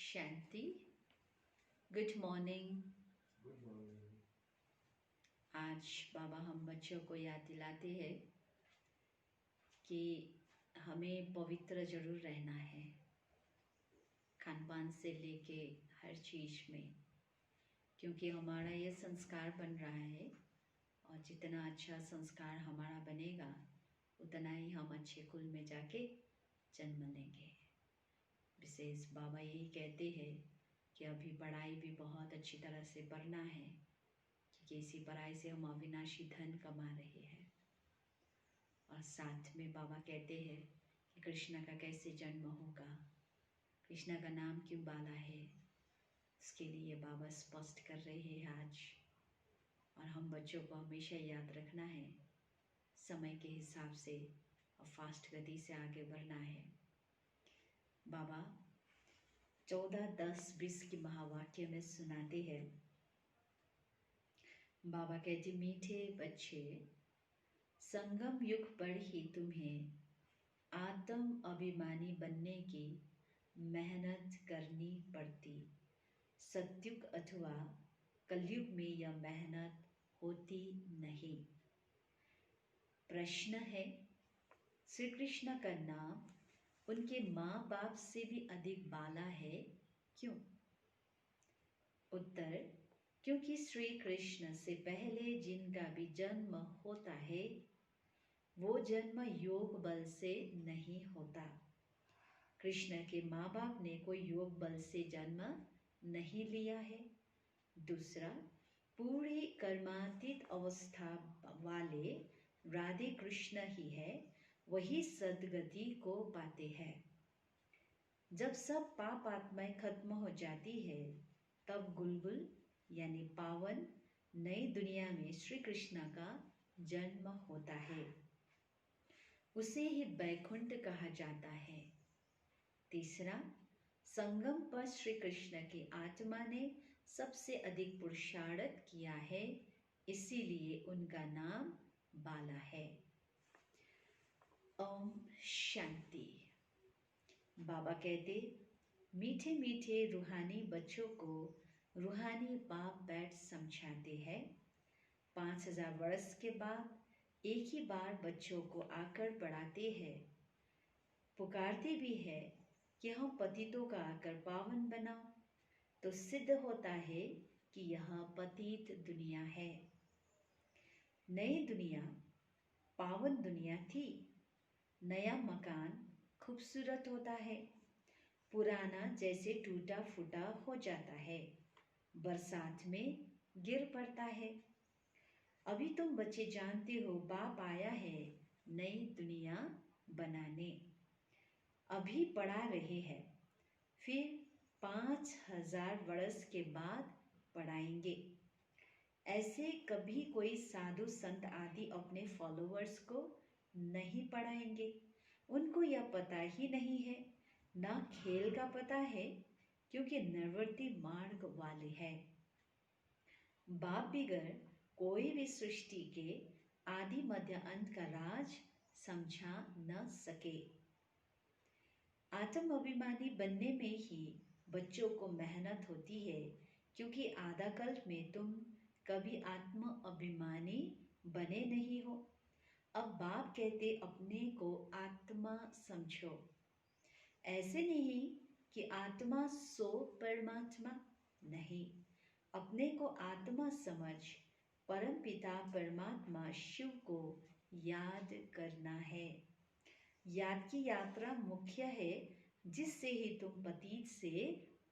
शांति। Good morning. Good morning. आज बाबा हम बच्चों को याद दिलाते हैं कि हमें पवित्र जरूर रहना है, खान पान से लेके हर चीज़ में, क्योंकि हमारा ये संस्कार बन रहा है और जितना अच्छा संस्कार हमारा बनेगा उतना ही हम अच्छे कुल में जाके जन्म लेंगे। विशेष बाबा यही कहते हैं कि अभी पढ़ाई भी बहुत अच्छी तरह से पढ़ना है, क्योंकि इसी पढ़ाई से हम अविनाशी धन कमा रहे हैं। और साथ में बाबा कहते हैं कि कृष्ण का कैसे जन्म होगा, कृष्ण का नाम क्यों बाला है, उसके लिए बाबा स्पष्ट कर रहे हैं आज। और हम बच्चों को हमेशा याद रखना है, समय के हिसाब से और फास्ट गति से आगे बढ़ना है। बाबा 14, 10, 20 की महावाक्य में सुनाते हैं। बाबा कहते, मीठे बच्चे, संगम युग पर ही तुम्हें आत्म अभिमानी बनने की मेहनत करनी पड़ती। सतयुग अथवा कलयुग में यह मेहनत होती नहीं। प्रश्न है, श्री कृष्ण का नाम उनके माँ बाप से भी अधिक बाला है, क्यों? उत्तर, क्योंकि श्री कृष्ण से पहले जिनका भी जन्म होता है वो जन्म योग बल से नहीं होता। कृष्ण के माँ बाप ने कोई योग बल से जन्म नहीं लिया है। दूसरा, पूरी कर्मातीत अवस्था वाले राधे कृष्ण ही है, वही सदगति को पाते हैं। जब सब पाप आत्माएं खत्म हो जाती है तब गुलगुल यानी पावन नई दुनिया में श्री कृष्ण का जन्म होता है, उसे ही बैकुंठ कहा जाता है। तीसरा, संगम पर श्री कृष्ण की आत्मा ने सबसे अधिक पुरुषार्थ किया है, इसीलिए उनका नाम बाला है। ओम शांति। बाबा कहते, मीठे मीठे रूहानी बच्चों को रूहानी बाप बैठ समझाते हैं। 5000 वर्ष के बाद एक ही बार बच्चों को आकर पढ़ाते हैं। पुकारते भी है कि हम पतितों का आकर पावन बनाओ, तो सिद्ध होता है कि यह पतित दुनिया है। नई दुनिया पावन दुनिया थी। नया मकान खूबसूरत होता है, पुराना जैसे टूटा फूटा हो जाता है, बरसात में गिर पड़ता है। अभी तुम बच्चे जानते हो बाप आया है नई दुनिया बनाने। अभी पढ़ा रहे हैं, फिर 5000 वर्ष के बाद पढ़ाएंगे। ऐसे कभी कोई साधु संत आदि अपने फॉलोअर्स को नहीं पढ़ाएंगे। उनको यह पता ही नहीं है, ना खेल का पता है, क्योंकि निर्वर्ती मार्ग वाले हैं। बाप बिगर कोई भी सृष्टि के आदि मध्य अंत का राज समझा न सके। आत्म अभिमानी बनने में ही बच्चों को मेहनत होती है, क्योंकि आधा कल्प में तुम कभी आत्म अभिमानी बने नहीं हो। अब बाप कहते अपने को आत्मा समझो। ऐसे नहीं कि आत्मा सो परमात्मा, नहीं, अपने को आत्मा समझ परम पिता परमात्मा शिव को याद करना है। याद की यात्रा मुख्य है, जिससे ही तुम पतित से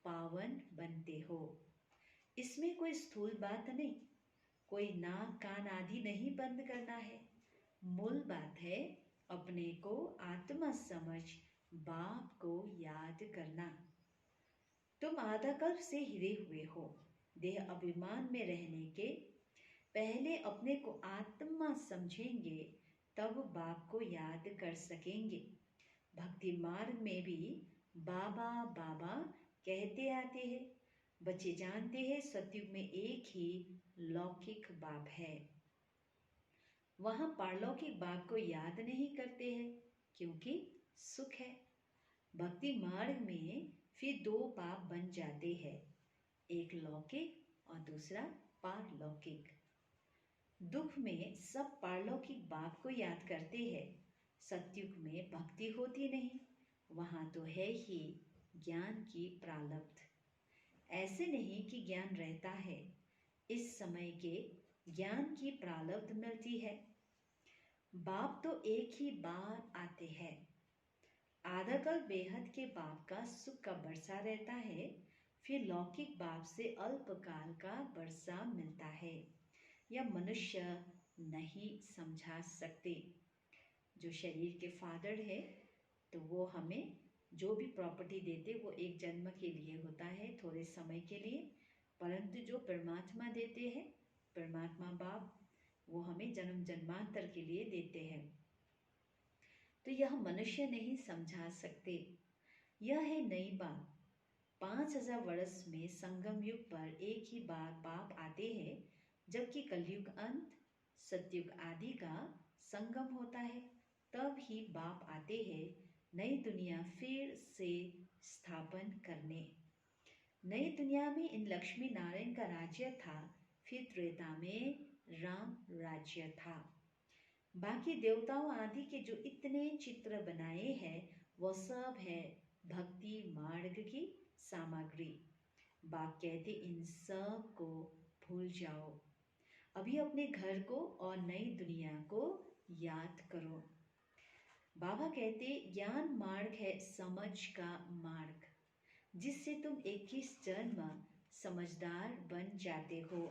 पावन बनते हो। इसमें कोई स्थूल बात नहीं, कोई नाक कान आदि नहीं बंद करना है। मूल बात है अपने को आत्मा समझ बाप को याद करना। तुम आधा कल्प से हिरे हुए हो। देह अभिमान में रहने के पहले अपने को आत्मा समझेंगे, तब बाप को याद कर सकेंगे। भक्ति मार्ग में भी बाबा बाबा कहते आते हैं। बच्चे जानते हैं सतयुग में एक ही लौकिक बाप है, वहाँ पारलौकिक बाप को याद नहीं करते हैं, क्योंकि सुख है। भक्ति मार्ग में फिर दो बाप बन जाते हैं, एक लौकिक और दूसरा पारलौकिक। दुख में सब पारलौकिक बाप को याद करते हैं। सतयुग में भक्ति होती नहीं, वहां तो है ही ज्ञान की प्रारब्ध। ऐसे नहीं कि ज्ञान रहता है, इस समय के ज्ञान की प्रारब्ध मिलती है। बाप तो एक ही बार आते हैं। आधा कल बेहद के बाप का सुख का बरसा रहता है, फिर लौकिक बाप से अल्पकाल का बरसा मिलता है। यह मनुष्य नहीं समझा सकते। जो शरीर के फादर है तो वो हमें जो भी प्रॉपर्टी देते वो एक जन्म के लिए होता है, थोड़े समय के लिए, परंतु जो परमात्मा देते हैं, परमात्मा बाप, वो हमें जन्म जन्मांतर के लिए देते हैं। तो यह मनुष्य नहीं समझा सकते। यह है नई बात। 5000 वर्ष में संगम युग पर एक ही बार बाप आते हैं, जबकि कलयुग अंत सतयुग आदि का संगम होता है, तब ही बाप आते हैं नई दुनिया फिर से स्थापन करने। नई दुनिया में इन लक्ष्मी नारायण का राज्य था, फिर त्रेता में राम राज्य था। बाकी देवताओं आदि के जो इतने चित्र बनाए हैं वो सब है भक्ति मार्ग की सामग्री। बाप कहते इन सब को भूल जाओ, अभी अपने घर को और नई दुनिया को याद करो। बाबा कहते ज्ञान मार्ग है समझ का मार्ग, जिससे तुम 21 जन्म समझदार बन जाते हो।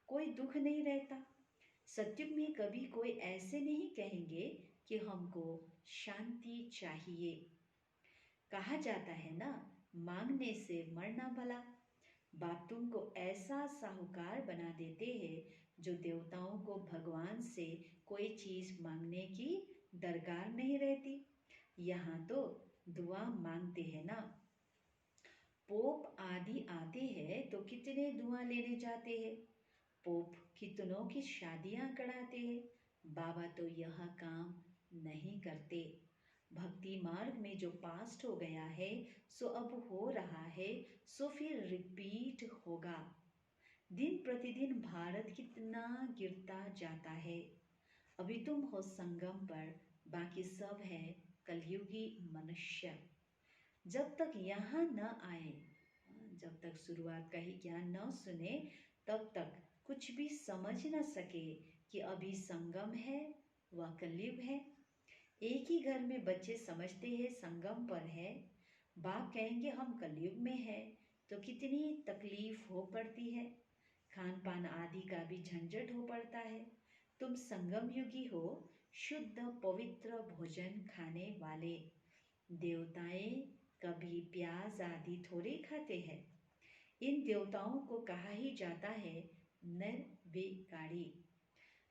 कोई दुख नहीं रहता। सतयुग में कभी कोई ऐसे नहीं कहेंगे कि हमको शांति चाहिए। कहा जाता है ना, मांगने से मरना भला। बाप तुमको ऐसा साहूकार बना देते हैं जो देवताओं को भगवान से कोई चीज मांगने की दरकार नहीं रहती। यहाँ तो दुआ मांगते हैं ना। पोप आदि आते हैं तो कितने दुआ लेने जाते हैं। पोप कितनों की शादियां कराते हैं। बाबा तो यह काम नहीं करते। भक्ति मार्ग में जो पास्ट हो गया है सो अब हो रहा है, सो फिर रिपीट होगा। दिन प्रतिदिन भारत कितना गिरता जाता है। अभी तुम हो संगम पर, बाकी सब है कलयुगी मनुष्य। जब तक यहाँ न आए, जब तक शुरुआत का ही ज्ञान न सुने, तब तक कुछ भी समझ न सके कि अभी संगम है व कलयुग है। एक ही घर में बच्चे समझते हैं संगम पर है, बाप कहेंगे हम कलयुग में है, तो कितनी तकलीफ हो पड़ती है। खान पान आदि का भी झंझट हो पड़ता है। तुम संगम युगी हो, शुद्ध पवित्र भोजन खाने वाले। देवताएं कभी प्याज आदि थोड़े खाते हैं। इन देवताओं को कहा ही जाता है निर्विकारी।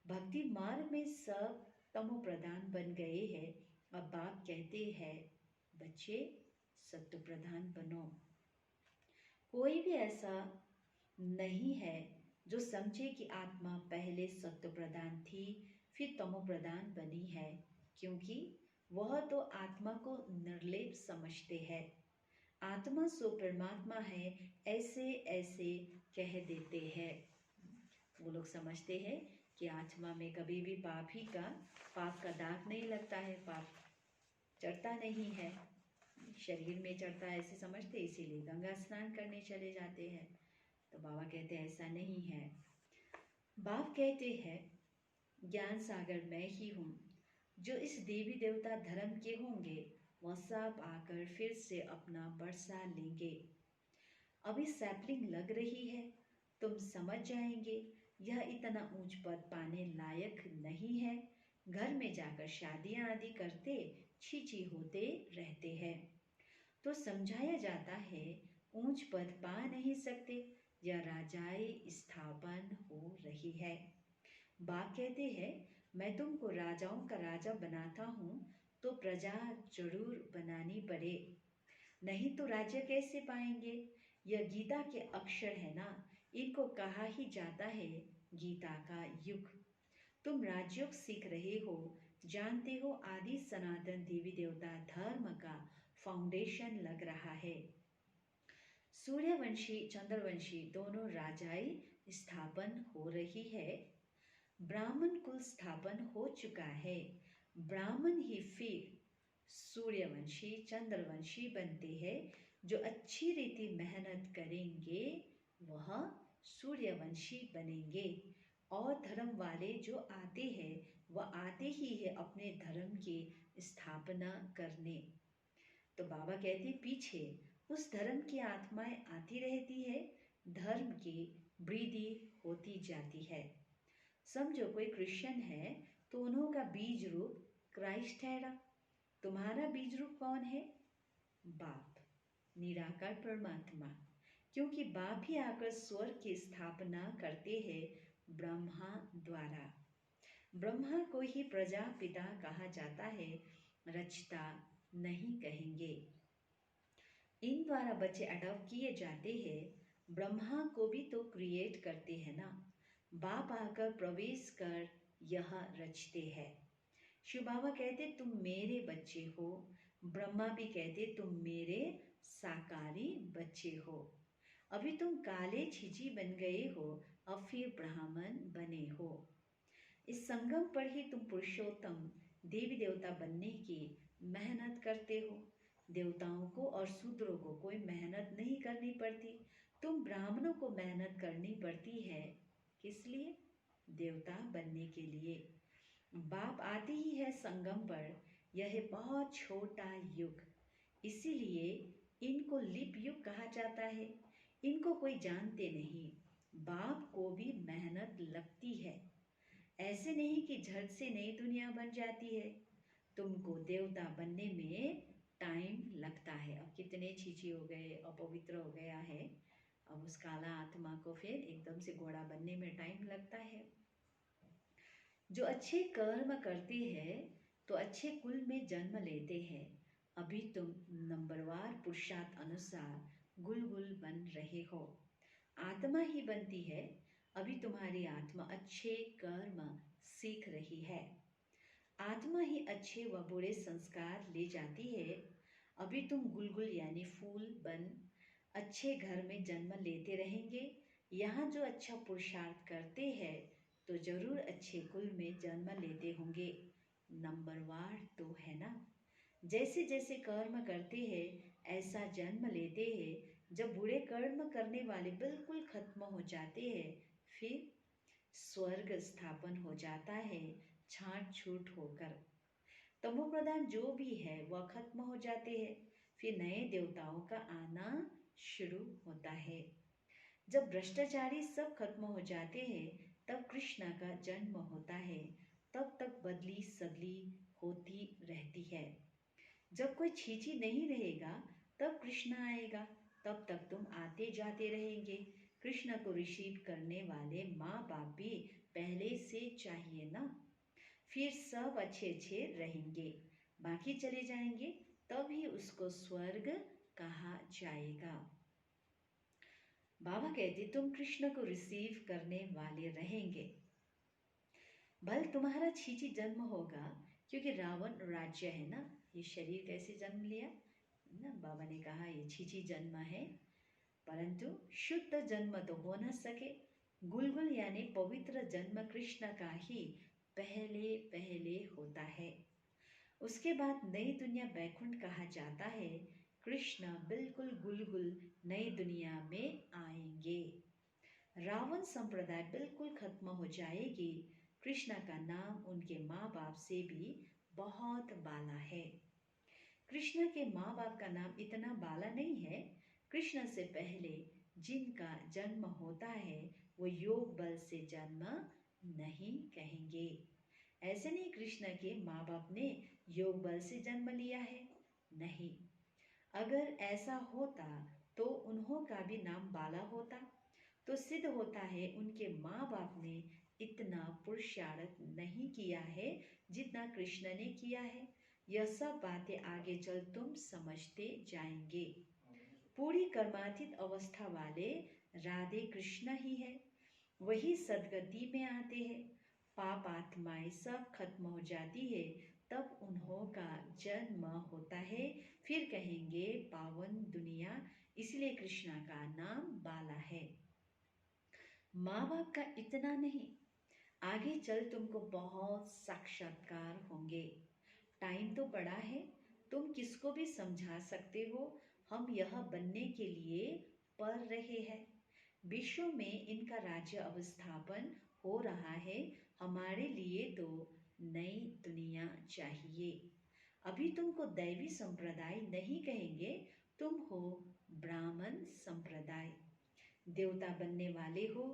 भक्ति मार्ग में सब तमो प्रधान बन गए हैं। अब बाप कहते हैं बच्चे सत्व प्रधान बनो। कोई भी ऐसा नहीं है जो समझे कि आत्मा पहले सत्व प्रधान थी फिर तमो प्रधान बनी है, क्योंकि वह तो आत्मा को निर्लेप समझते हैं। आत्मा सो परमात्मा है ऐसे ऐसे कह देते हैं। वो लोग समझते हैं कि आत्मा में कभी भी पाप का दाग नहीं लगता है, पाप चढ़ता नहीं है, शरीर में चढ़ता है ऐसे समझते, इसीलिए गंगा स्नान करने चले जाते हैं। तो बाबा कहते हैं ऐसा नहीं है। बाप कहते हैं ज्ञान सागर मैं ही हूँ। जो इस देवी देवता धर्म के होंगे वह सब आकर फिर से अपना बरसा लेंगे। अभी सैपलिंग लग रही है, तुम समझ जाएंगे यह इतना ऊंच पद पाने लायक नहीं है। घर में जाकर शादियां आदि करते छीची होते रहते हैं। तो समझाया जाता है ऊंच पद पा नहीं सकते, यह राजाए स्थापन हो रही है। बाप कहते हैं मैं तुमको राजाओं का राजा बनाता हूँ तो प्रजा जरूर बनानी पड़े, नहीं तो राज्य कैसे पाएंगे। यह गीता के अक्षर है ना, इनको कहा ही जाता है गीता का युग। तुम राजयोग सीख रहे हो, जानते हो आदि सनातन देवी देवता धर्म का फाउंडेशन लग रहा है। सूर्यवंशी चंद्रवंशी दोनों राजाई स्थापन हो रही है। ब्राह्मण कुल स्थापन हो चुका है। ब्राह्मण ही फिर सूर्यवंशी चंद्रवंशी बनते हैं। जो अच्छी रीति मेहनत करेंगे वह सूर्यवंशी बनेंगे। और धर्म वाले जो आते हैं वह आते ही है अपने धर्म की स्थापना करने। तो बाबा कहते पीछे उस धर्म की आत्माएं आती रहती है, धर्म की वृद्धि होती जाती है। समझो कोई क्रिश्चियन है तो उन्होंने बीज रूप क्राइस्ट ठहरा। तुम्हारा बीज रूप कौन है? बाप, निराकार परमात्मा। क्योंकि बाप ही आकर स्वर्ग की स्थापना करते हैं ब्रह्मा द्वारा। ब्रह्मा को ही प्रजापिता कहा जाता है, रचता नहीं कहेंगे। इन द्वारा बच्चे अडॉप्ट किए जाते हैं। ब्रह्मा को भी तो क्रिएट करते हैं ना। बाप आकर प्रवेश कर यह रचते हैं। शिव बाबा कहते तुम मेरे बच्चे हो। ब्रह्मा भी कहते तुम मेरे साकारी बच्चे हो। अभी तुम काले छिची बन गए हो, अब फिर ब्राह्मण बने हो। इस संगम पर ही तुम पुरुषोत्तम देवी देवता बनने की मेहनत करते हो। देवताओं को और शूद्रों को कोई मेहनत नहीं करनी पड़ती। तुम ब्राह्मणों को मेहनत करनी पड़ती है। किस लिए? देवता बनने के लिए। बाप आते ही है संगम पर। यह बहुत छोटा युग, इसीलिए इनको लिप युग कहा जाता है। इनको कोई जानते नहीं। बाप को भी मेहनत लगती है। ऐसे नहीं कि झट से नई दुनिया बन जाती है। तुमको देवता बनने में टाइम लगता है। अब कितने छीछी हो गए, अपवित्र हो गया है, अब उस काला आत्मा को फिर एकदम से घोड़ा बनने में टाइम लगता है। जो अच्छे कर्म करते हैं तो अच्छे कुल में जन्म लेते हैं। अभी तुम नंबरवार पुरुषार्थ अनुसार गुल गुल बन रहे हो। आत्मा ही बनती है। अभी तुम्हारी आत्मा अच्छे कर्म सीख रही है। आत्मा ही अच्छे व बुरे संस्कार ले जाती है। अभी तुम गुलगुल यानी फूल बन अच्छे घर में जन्म लेते रहेंगे। यहाँ जो अच्छा पुरुषार्थ करते हैं तो जरूर अच्छे कुल में जन्म लेते होंगे। नंबरवार तो है ना। जैसे जैसे कर्म करते हैं ऐसा जन्म लेते हैं। जब बुरे कर्म करने वाले बिल्कुल खत्म हो जाते हैं फिर स्वर्ग स्थापन हो जाता है छांट छूट होकर। तमो प्रधान जो भी है वह खत्म हो जाते हैं। फिर नए देवताओं का आना शुरू होता है। जब भ्रष्टाचारी सब खत्म हो जाते हैं तब कृष्ण का जन्म होता है। तब तक बदली सदली होती रहती है। जब कोई छीची नहीं रहेगा तब कृष्ण आएगा। तब तक तुम आते जाते रहेंगे। कृष्ण को रिसीव करने वाले माँ बाप भी पहले से चाहिए ना। फिर सब अच्छे अच्छे रहेंगे, बाकी चले जाएंगे, तभी उसको स्वर्ग कहा जाएगा। बाबा कहते तुम कृष्ण को रिसीव करने वाले रहेंगे। भल तुम्हारा छीची जन्म होगा क्योंकि रावण राज्य है ना। ये शरीर कैसे जन्म लिया ना, बाबा ने कहा ये छीची जन्म है, परंतु शुद्ध जन्म तो हो न सके। गुलगुल यानी पवित्र जन्म कृष्ण का ही पहले पहले होता है। उसके बाद नई दुनिया बैकुंठ कहा जाता है। कृष्ण बिल्कुल गुलगुल नई दुनिया में आएंगे। रावण संप्रदाय बिल्कुल खत्म हो जाएगी। कृष्ण का नाम उनके माँ बाप से भी बहुत बाला है। कृष्ण के माँ बाप का नाम इतना बाला नहीं है। कृष्ण से पहले जिनका जन्म होता है वो योग बल से जन्म नहीं कहेंगे। ऐसे नहीं कृष्ण के माँ बाप ने योग बल से जन्म लिया है, नहीं। अगर ऐसा होता तो उन्हों का भी नाम बाला होता। तो सिद्ध होता है उनके माँ बाप ने इतना पुरुषार्थ नहीं किया है जितना कृष्ण ने किया है। यह सब बातें आगे चल तुम समझते जाएंगे। पूरी कर्मातीत अवस्था वाले राधे कृष्ण ही है। वही सदगति में आते हैं। पाप आत्माएं सब खत्म हो जाती है तब उन्हों का जन्म होता है। फिर कहेंगे पावन दुनिया इसलिए कृष्णा का नाम बाला है। माँ बाप का इतना नहीं, आगे चल तुमको बहुत साक्षात्कार होंगे। टाइम तो बड़ा है, तुम किसको भी समझा सकते हो। हम यह बनने के लिए पढ़ रहे हैं। विश्व में इनका राज्य अवस्थापन हो रहा है। हमारे लिए तो नई दुनिया चाहिए। अभी तुमको दैवी संप्रदाय नहीं कहेंगे, तुम हो ब्राह्मण संप्रदाय। देवता बनने वाले हो,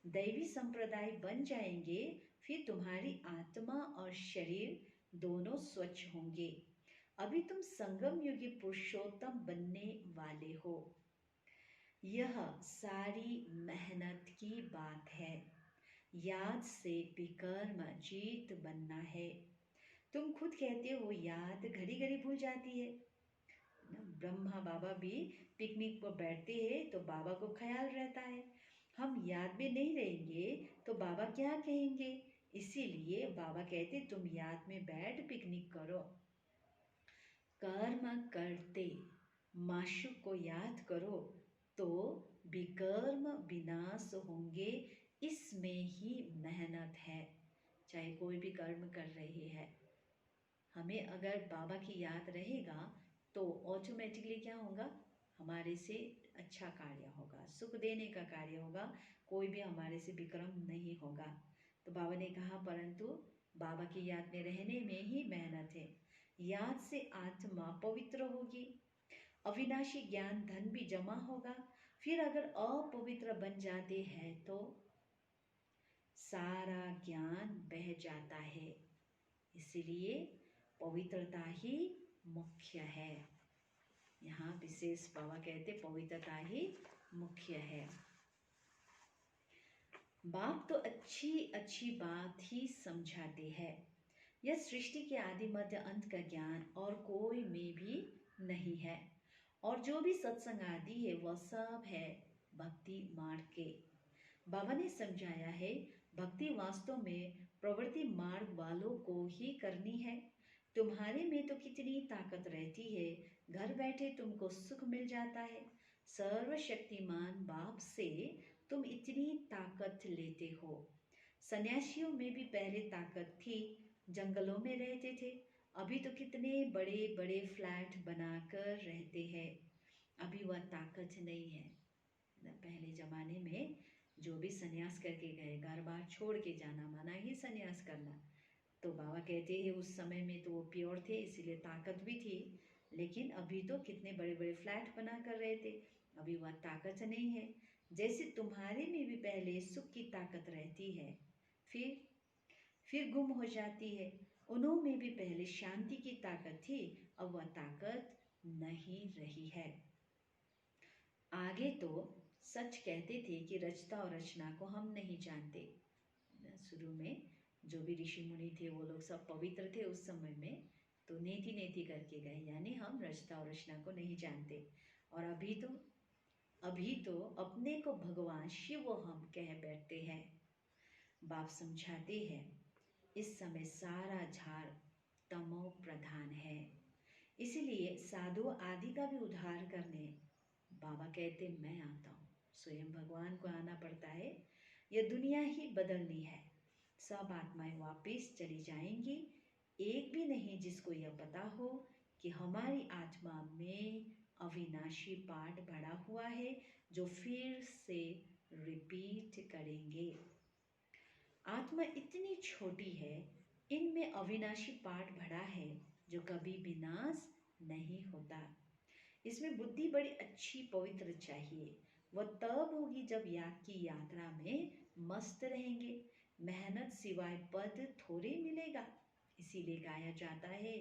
दैवी संप्रदाय बन जाएंगे, फिर तुम्हारी आत्मा और शरीर दोनों स्वच्छ होंगे। अभी तुम संगम युगी पुरुषोत्तम बनने वाले हो। यह सारी मेहनत की बात है। याद से विकर्म जीत बनना है। तुम खुद कहते हो याद घड़ी घड़ी भूल जाती है। ब्रह्मा बाबा भी पिकनिक पर बैठते हैं तो बाबा को ख्याल रहता है, हम याद में नहीं रहेंगे तो बाबा क्या कहेंगे। इसीलिए बाबा कहते तुम याद में बैठ पिकनिक करो। कर्म करते माशूक को याद करो तो विकर्म विनाश होंगे। इसमें ही मेहनत है। चाहे कोई भी कर्म कर रहे हैं, हमें अगर बाबा की याद रहेगा तो ऑटोमेटिकली क्या होगा, हमारे से अच्छा कार्य होगा, सुख देने का कार्य होगा, कोई भी हमारे से विक्रम नहीं होगा। तो बाबा ने कहा परंतु बाबा की याद में रहने में ही मेहनत है। याद से आत्मा पवित्र होगी, अविनाशी ज्ञान धन भी जमा होगा। फिर अगर अपवित्र बन जाते हैं तो सारा ज्ञान बह जाता है। इसलिए पवित्रता ही मुख्य है। यहाँ विशेष बाबा कहते पवित्रता ही मुख्य है। बाप तो अच्छी अच्छी बात ही समझाते हैं। यह सृष्टि के आदि मध्य अंत का ज्ञान और कोई में भी नहीं है। और जो भी सत्संग आदि है वह सब है भक्ति मार्ग के। बाबा ने समझाया है भक्ति वास्तव में प्रवृत्ति मार्ग वालों को ही करनी है। तुम्हारे में तो कितनी ताकत रहती है, घर बैठे तुमको सुख मिल जाता है। सर्वशक्तिमान बाप से तुम इतनी ताकत लेते हो। सन्यासियों में भी पहले ताकत थी, जंगलों में रहते थे। अभी तो कितने बड़े बड़े फ्लैट बनाकर रहते हैं। अभी वह ताकत नहीं है। पहले जमाने में जो भी सन्यास करके गए, घर बार छोड़ के जाना माना ही सन्यास करना। तो बाबा कहते हैं उस समय में तो वो प्योर थे, इसीलिए ताकत भी थी। लेकिन अभी तो कितने बड़े बड़े फ्लैट बना कर रहे थे, अभी वह ताकत नहीं है। जैसे तुम्हारे में भी पहले सुख की ताकत रहती है, फिर गुम हो जाती है। उन्होंने भी पहले शांति की ताकत थी, अब वह ताकत नहीं रही है। आगे तो सच कहते थे कि रचता और रचना को हम नहीं जानते। शुरू में जो भी ऋषि मुनि थे वो लोग सब पवित्र थे उस समय में, तो नेति नेति करके गए, यानी हम रचता और रचना को नहीं जानते। और अभी तो अपने को भगवान शिव हम कह बैठते हैं। बाप समझाते हैं इस समय सारा झाड़ तमो प्रधान है, इसलिए साधु आदि का भी उद्धार करने बाबा कहते मैं आता हूँ। स्वयं भगवान को आना पड़ता है। यह दुनिया ही बदलनी है। सब आत्माएं वापिस चली जाएंगी। एक भी नहीं जिसको यह पता हो कि हमारी आत्मा में अविनाशी पाठ भरा हुआ है जो फिर से रिपीट करेंगे। आत्मा इतनी छोटी है, इनमें अविनाशी पाठ भरा है जो कभी विनाश नहीं होता। इसमें बुद्धि बड़ी अच्छी पवित्र चाहिए। वह तब होगी जब याद की यात्रा में मस्त रहेंगे। मेहनत सिवाय पद थोड़े मिलेगा। इसीलिए गाया जाता है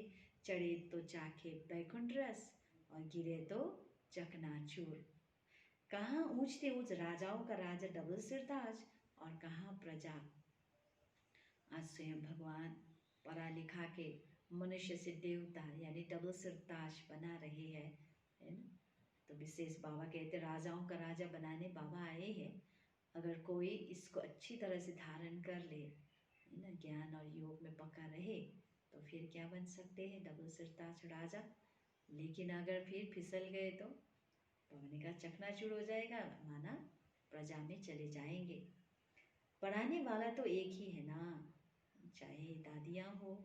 चढ़े तो चाखे बैकुंठ रस और गिरे तो चकनाचूर। कहाँ ऊंचते ऊंच राजाओं का राजा डबल सिरताज और कहाँ प्रजा। आज स्वयं भगवान पढ़ा लिखा के मनुष्य से देवता यानी डबल सिरताज बना रहे हैं, है ना। तो विशेष बाबा कहते राजाओं का राजा बनाने बाबा आए हैं। अगर कोई इसको अच्छी तरह से धारण कर ले, है ना, ज्ञान और योग में पक्का रहे, तो फिर क्या बन सकते हैं, डबल सिरताज राजा। लेकिन अगर फिर फिसल गए तो बाबा ने कहा चकनाचूर हो जाएगा, माना प्रजा में चले जाएंगे। पढ़ाने वाला तो एक ही है ना, चाहे दादियाँ हो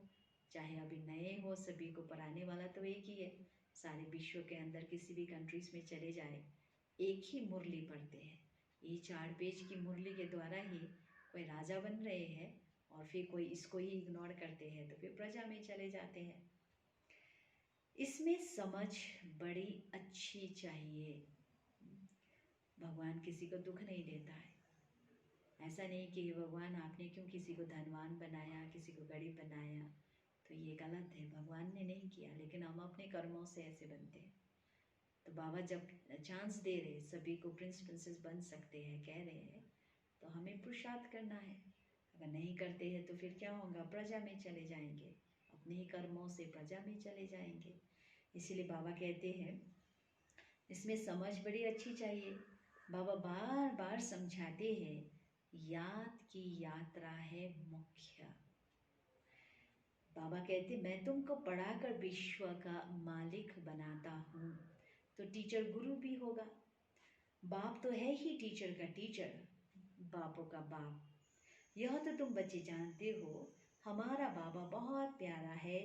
चाहे अभी नए हो, सभी को पढ़ाने वाला तो एक ही है। सारे विश्व के अंदर किसी भी कंट्रीज में चले जाए, एक ही मुरली पढ़ते हैं। ये 4 पेज की मुरली के द्वारा ही कोई राजा बन रहे हैं और फिर कोई इसको ही इग्नोर करते हैं तो फिर प्रजा में चले जाते हैं। इसमें समझ बड़ी अच्छी चाहिए। भगवान किसी को दुख नहीं देता है। ऐसा नहीं कि भगवान आपने क्यों किसी को धनवान बनाया, किसी को गरीब बनाया, तो ये गलत है। भगवान ने नहीं किया, लेकिन हम अपने कर्मों से ऐसे बनते हैं। तो बाबा जब चांस दे रहे सभी को प्रिंस प्रिंसेस बन सकते हैं, कह रहे हैं, तो हमें पुरुषार्थ करना है। अगर नहीं करते हैं तो फिर क्या होगा, प्रजा में चले जाएंगे, अपने ही कर्मों से प्रजा में चले जाएंगे। इसीलिए बाबा कहते हैं इसमें समझ बड़ी अच्छी चाहिए। बाबा बार बार समझाते हैं, याद की यात्रा है मुख्य। बाबा कहते मैं तुमको पढ़ाकर विश्व का मालिक बनाता हूँ, तो टीचर गुरु भी होगा। बाप तो है ही टीचर का टीचर, बापों का बाप। यह तो तुम बच्चे जानते हो, हमारा बाबा बहुत प्यारा है।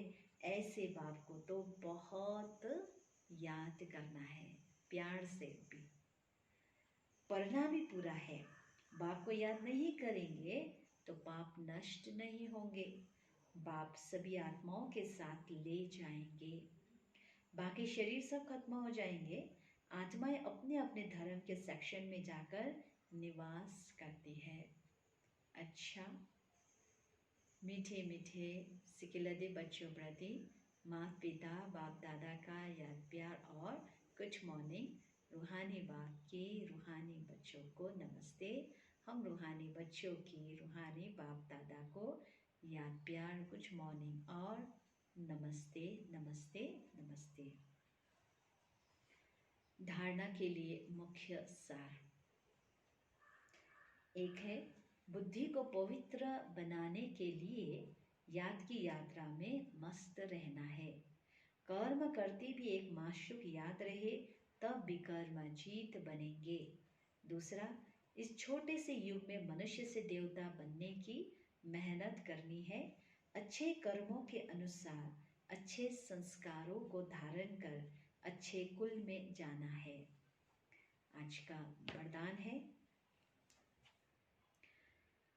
ऐसे बाप को तो बहुत याद करना है, प्यार से भी। पढ़ना भी पूरा है। बाप को याद नहीं करेंगे तो पाप नष्ट नहीं होंगे, बाप सभी आत्माओं के साथ ले जाएंगे। बाकी शरीर सब खत्म हो जाएंगे, आत्माएं अपने अपने धर्म के सेक्शन में जाकर निवास करती है। अच्छा, मीठे मीठे सिकिलदे बच्चों प्रति माता पिता बाप दादा का याद प्यार और गुड मॉर्निंग। रूहानी बाप के रूहानी बच्चों को नमस्ते। हम रूहानी बच्चों की रूहानी बाप दादा को याद प्यार गुड मॉर्निंग और नमस्ते नमस्ते नमस्ते। धारणा के लिए मुख्य सार एक है, बुद्धि को पवित्र बनाने के लिए याद की यात्रा में मस्त रहना है। कर्म करते भी एक माशूक याद रहे, तब विकर्मजीत बनेंगे। दूसरा, इस छोटे से युग में मनुष्य से देवता बनने की मेहनत करनी है। अच्छे कर्मों के अनुसार अच्छे संस्कारों को धारण कर अच्छे कुल में जाना है। आज का वरदान है,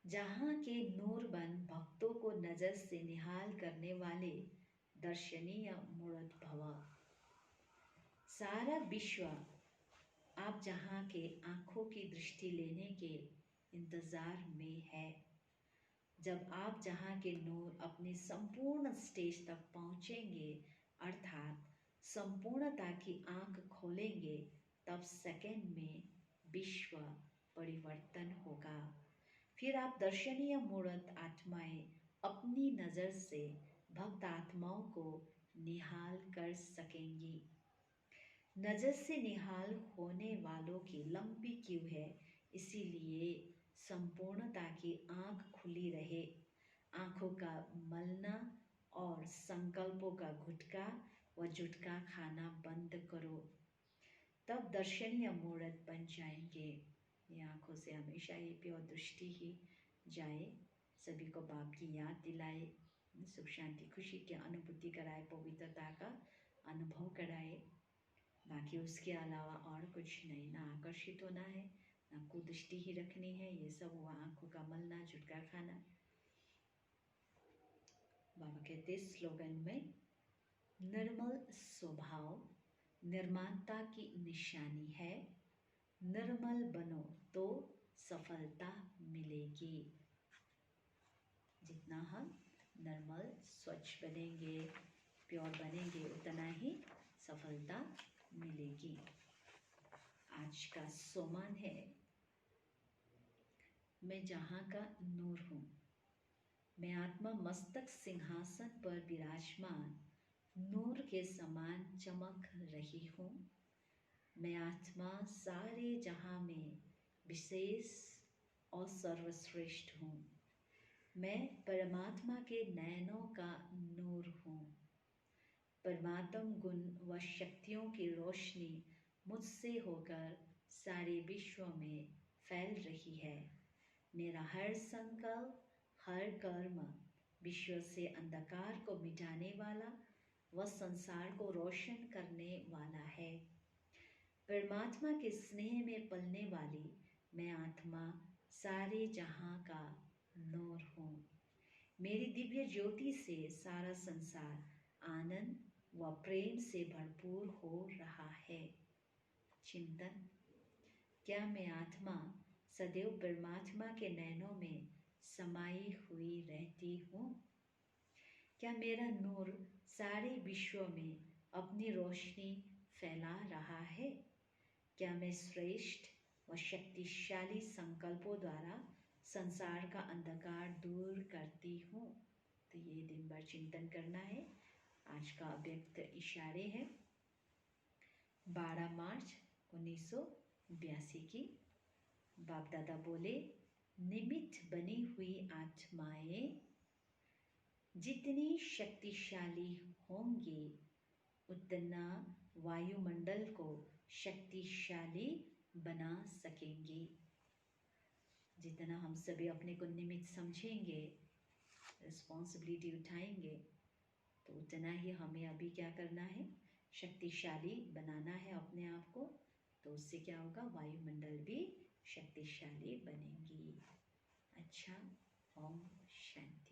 जहाँ के नूरबन भक्तों को नजर से निहाल करने वाले दर्शनीय मूर्त भव। सारा विश्व आप जहाँ के आंखों की दृष्टि लेने के इंतजार में है। जब आप जहाँ के नूर अपने संपूर्ण स्टेज तक पहुँचेंगे, अर्थात संपूर्णता की आंख खोलेंगे, तब सेकंड में विश्व परिवर्तन होगा। फिर आप दर्शनीय मूर्त आत्माएं अपनी नज़र से भक्त आत्माओं को निहाल कर सकेंगी। नज़र से निहाल होने वालों की लंबी क्यू है, इसीलिए संपूर्णता की आंख खुली रहे। आंखों का मलना और संकल्पों का गुटका व जुटका खाना बंद करो, तब दर्शनीय मूर्त बन जाएंगे। ये आँखों से हमेशा ये प्योर दृष्टि ही जाए, सभी को बाप की याद दिलाए, सुख शांति खुशी की अनुभूति कराए, पवित्रता का अनुभव कराए। बाकी उसके अलावा और कुछ नहीं, ना आकर्षित होना है, ना कुदृष्टि ही रखनी है। ये सब हुआ आँखों का मलना, झुटका खाना। बाबा कहते स्लोगन में, निर्मल स्वभाव निर्माणता की निशानी है। निर्मल बनो तो सफलता मिलेगी। जितना हम निर्मल स्वच्छ बनेंगे, प्योर बनेंगे, उतना ही सफलता मिलेगी। आज का सोमान है, मैं जहाँ का नूर हूँ। मैं आत्मा मस्तक सिंहासन पर विराजमान नूर के समान चमक रही हूँ। मैं आत्मा सारे जहाँ में विशेष और सर्वश्रेष्ठ हूँ। मैं परमात्मा के नयनों का नूर हूँ। परमात्म गुण व शक्तियों की रोशनी मुझसे होकर सारे विश्व में फैल रही है। मेरा हर संकल्प, हर कर्म विश्व से अंधकार को मिटाने वाला व संसार को रोशन करने वाला है। परमात्मा के स्नेह में पलने वाली मैं आत्मा सारे जहां का नूर हूँ। मेरी दिव्य ज्योति से सारा संसार आनंद व प्रेम से भरपूर हो रहा है। चिंतन: क्या मैं आत्मा सदैव परमात्मा के नैनों में समाई हुई रहती हूँ? क्या मेरा नूर सारे विश्व में अपनी रोशनी फैला रहा है? क्या मैं श्रेष्ठ व शक्तिशाली संकल्पों द्वारा संसार का अंधकार दूर करती हूँ? तो ये दिन भर चिंतन करना है। आज का अव्यक्त इशारे है 12 मार्च 1982 की। बाप दादा बोले, निमित्त बनी हुई आत्माएं जितनी शक्तिशाली होंगी उतना वायुमंडल को शक्तिशाली बना सकेंगे। जितना हम सभी अपने को निमित्त समझेंगे, रिस्पॉन्सिबिलिटी उठाएंगे, तो उतना ही हमें अभी क्या करना है, शक्तिशाली बनाना है अपने आप को। तो उससे क्या होगा, वायुमंडल भी शक्तिशाली बनेगी। अच्छा, ओम शांति।